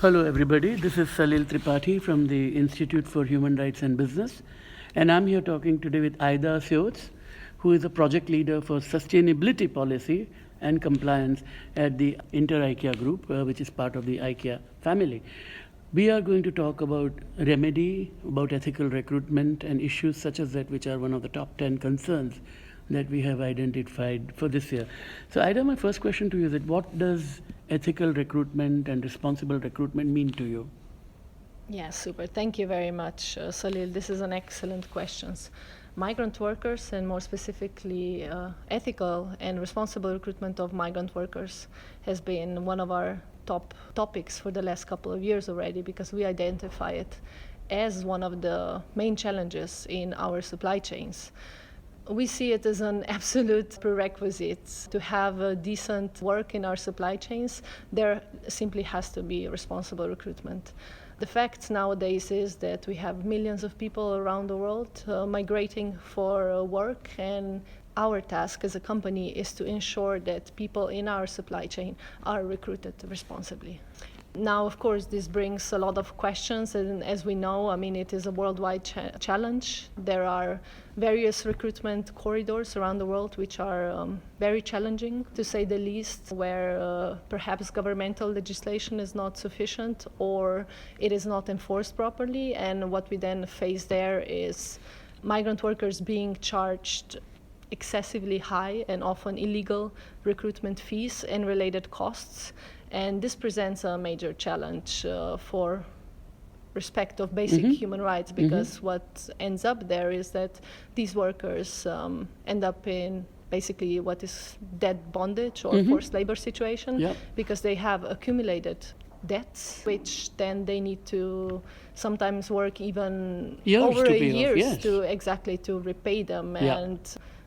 Hello, everybody. This is Salil Tripathi from the Institute for Human Rights and Business. And I'm here talking today with Ajda Cevc, who is a project leader for sustainability policy and compliance at the Inter-IKEA group, which is part of the IKEA family. We are going to talk about remedy, about ethical recruitment, and issues such as that, which are one of the top 10 concerns that we have identified for this year. So, Ida, my first question to you is that what does ethical recruitment and responsible recruitment mean to you? Yeah, super. Thank you very much, Salil. This is an excellent question. Migrant workers, and more specifically, ethical and responsible recruitment of migrant workers, has been one of our top topics for the last couple of years already, because we identify it as one of the main challenges in our supply chains. We see it as an absolute prerequisite to have a decent work in our supply chains. There simply has to be responsible recruitment. The fact nowadays is that we have millions of people around the world migrating for work, and our task as a company is to ensure that people in our supply chain are recruited responsibly. Now, of course, this brings a lot of questions, and as we know, it is a worldwide challenge. There are various recruitment corridors around the world which are very challenging, to say the least, where perhaps governmental legislation is not sufficient or it is not enforced properly, and what we then face there is migrant workers being charged excessively high and often illegal recruitment fees and related costs. And this presents a major challenge for respect of basic human rights, because what ends up there is that these workers end up in basically what is debt bondage or forced labor situation, because they have accumulated debts, which then they need to sometimes work even over years to repay them. And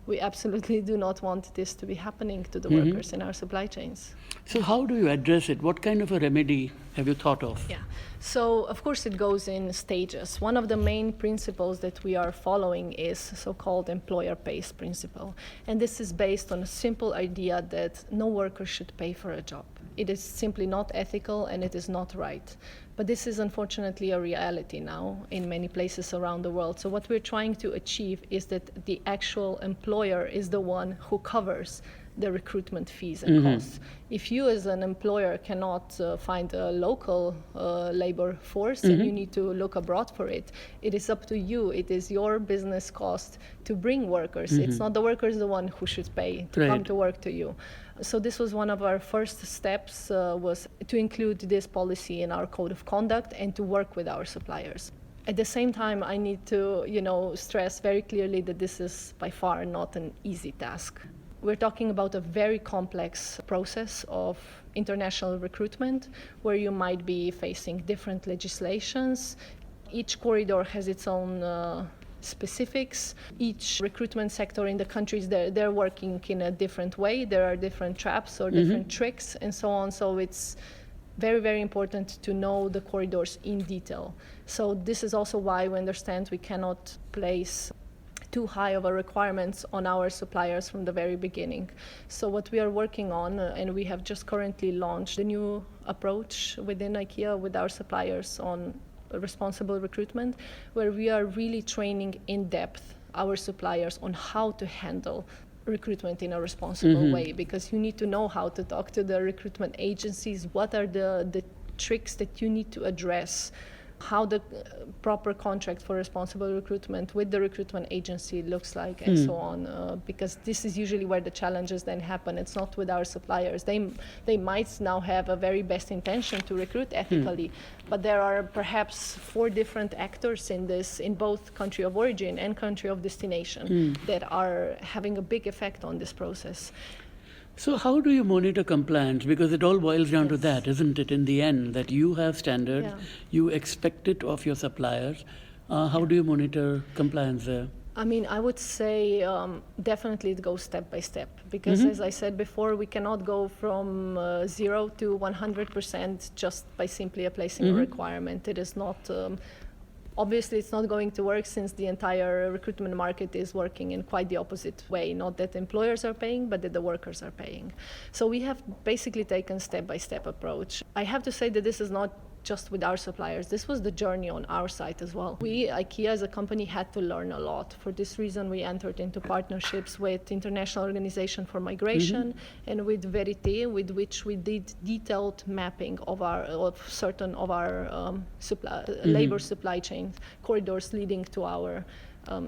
we absolutely do not want this to be happening to the workers in our supply chains. So how do you address it? What kind of a remedy have you thought of? Yeah, so of course it goes in stages. One of the main principles that we are following is so-called employer pays principle. And this is based on a simple idea that no worker should pay for a job. It is simply not ethical and it is not right. But this is unfortunately a reality now in many places around the world. So what we're trying to achieve is that the actual employer is the one who covers the recruitment fees and costs. If you as an employer cannot find a local labor force and you need to look abroad for it, it is up to you. It is your business cost to bring workers. It's not the workers the one who should pay to come to work to you. So this was one of our first steps, was to include this policy in our code of conduct and to work with our suppliers. At the same time, I need to stress very clearly that this is by far not an easy task. We're talking about a very complex process of international recruitment, where you might be facing different legislations. Each corridor has its own specifics. Each recruitment sector in the countries, they're working in a different way. There are different traps or different tricks and so on. So it's very, very important to know the corridors in detail. So this is also why we understand we cannot place too high of a requirements on our suppliers from the very beginning. So what we are working on, and we have just currently launched a new approach within IKEA with our suppliers on responsible recruitment, where we are really training in depth our suppliers on how to handle recruitment in a responsible way, because you need to know how to talk to the recruitment agencies, what are the tricks that you need to address, how the proper contract for responsible recruitment with the recruitment agency looks like, and so on, because this is usually where the challenges then happen. It's not with our suppliers. They might now have a very best intention to recruit ethically, but there are perhaps 4 different actors in this, in both country of origin and country of destination, that are having a big effect on this process. So how do you monitor compliance? Because it all boils down to that, isn't it, in the end, that you have standards, you expect it of your suppliers. How do you monitor compliance there? I would say definitely it goes step by step, because as I said before, we cannot go from 0 to 100% just by simply placing a requirement. It is not Obviously, it's not going to work, since the entire recruitment market is working in quite the opposite way. Not that employers are paying, but that the workers are paying. So we have basically taken step-by-step approach. I have to say that this is not just with our suppliers. This was the journey on our side as well. We, Ikea as a company, had to learn a lot. For this reason, we entered into partnerships with International Organization for Migration and with Verite, with which we did detailed mapping of certain of our labor supply chain corridors leading to our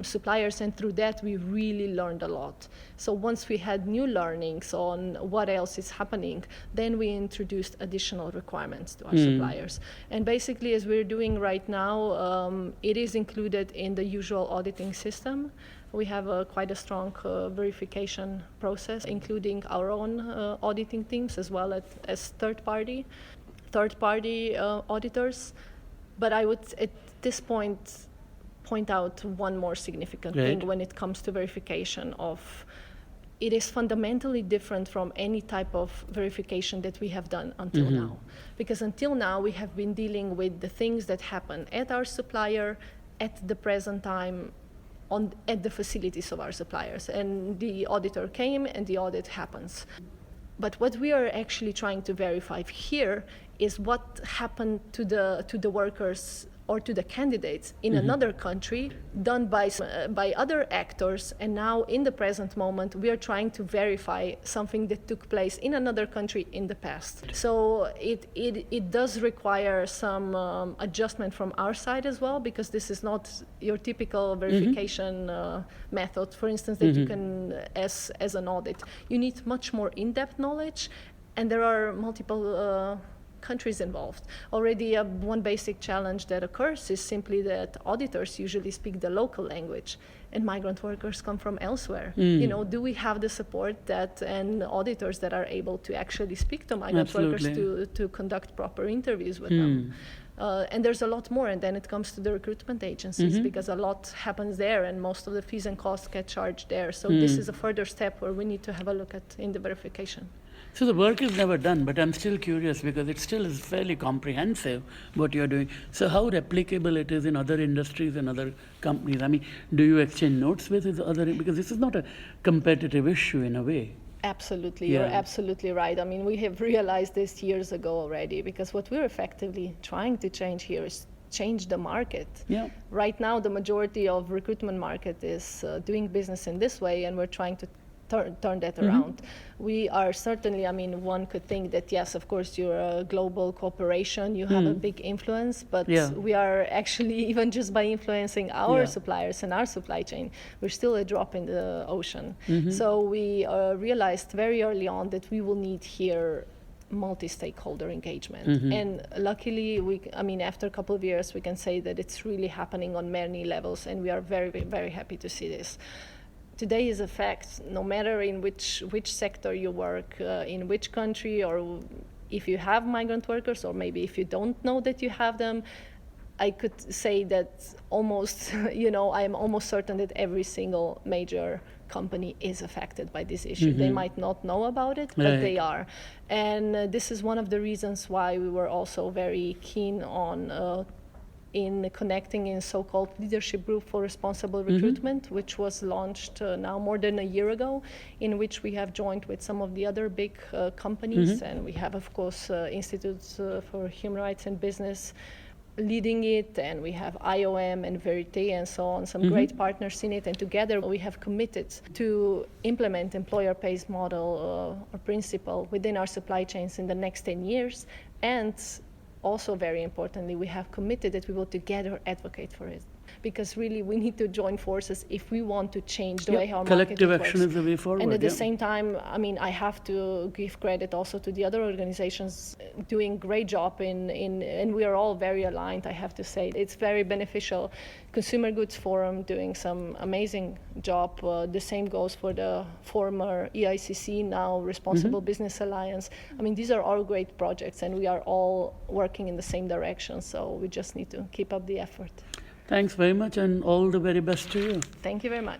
suppliers, and through that we really learned a lot. So once we had new learnings on what else is happening, then we introduced additional requirements to our suppliers. And basically, as we're doing right now, it is included in the usual auditing system. We have quite a strong verification process, including our own auditing teams as well as third-party auditors. But I would, at this point out one more significant thing when it comes to verification of it is fundamentally different from any type of verification that we have done until now. Because until now we have been dealing with the things that happen at our supplier at the present time at the facilities of our suppliers. And the auditor came and the audit happens. But what we are actually trying to verify here is what happened to the workers or to the candidates in another country, done by other actors, and now in the present moment we are trying to verify something that took place in another country in the past. So it does require some adjustment from our side as well, because this is not your typical verification method, for instance, that you can, as an audit. You need much more in-depth knowledge, and there are multiple countries involved. Already one basic challenge that occurs is simply that auditors usually speak the local language and migrant workers come from elsewhere. You know, do we have the support and auditors that are able to actually speak to migrant workers to conduct proper interviews with them? And there's a lot more, and then it comes to the recruitment agencies, because a lot happens there and most of the fees and costs get charged there. So this is a further step where we need to have a look at in the verification. So the work is never done, but I'm still curious because it still is fairly comprehensive what you're doing. So how replicable it is in other industries and other companies? I mean, do you exchange notes with other, because this is not a competitive issue in a way. Absolutely, you're absolutely right. I mean, we have realized this years ago already, because what we're effectively trying to change here is change the market. Right now, the majority of recruitment market is doing business in this way, and we're trying to turn that around. We are certainly, I mean, one could think that, yes, of course, you're a global corporation, you have a big influence, but we are actually, even just by influencing our suppliers and our supply chain, we're still a drop in the ocean. So we realized very early on that we will need here multi-stakeholder engagement. And luckily, after a couple of years, we can say that it's really happening on many levels, and we are very, very happy to see this. Today is a fact, no matter in which sector you work, in which country, or if you have migrant workers, or maybe if you don't know that you have them, I could say that almost, I am almost certain that every single major company is affected by this issue. They might not know about it, but they are. And this is one of the reasons why we were also very keen on in connecting in so-called leadership group for responsible recruitment, which was launched now more than a year ago, in which we have joined with some of the other big companies, and we have, of course, Institutes for Human Rights and Business leading it, and we have IOM and Verite and so on, some great partners in it, and together we have committed to implement employer-based model or principle within our supply chains in the next 10 years, and also, very importantly, we have committed that we will together advocate for it. Because really, we need to join forces if we want to change the way our collective market action works. is the way forward. And at the same time, I have to give credit also to the other organizations doing great job and we are all very aligned, I have to say. It's very beneficial. Consumer Goods Forum doing some amazing job. The same goes for the former EICC, now Responsible Business Alliance. These are all great projects, and we are all working in the same direction. So we just need to keep up the effort. Thanks very much, and all the very best to you. Thank you very much.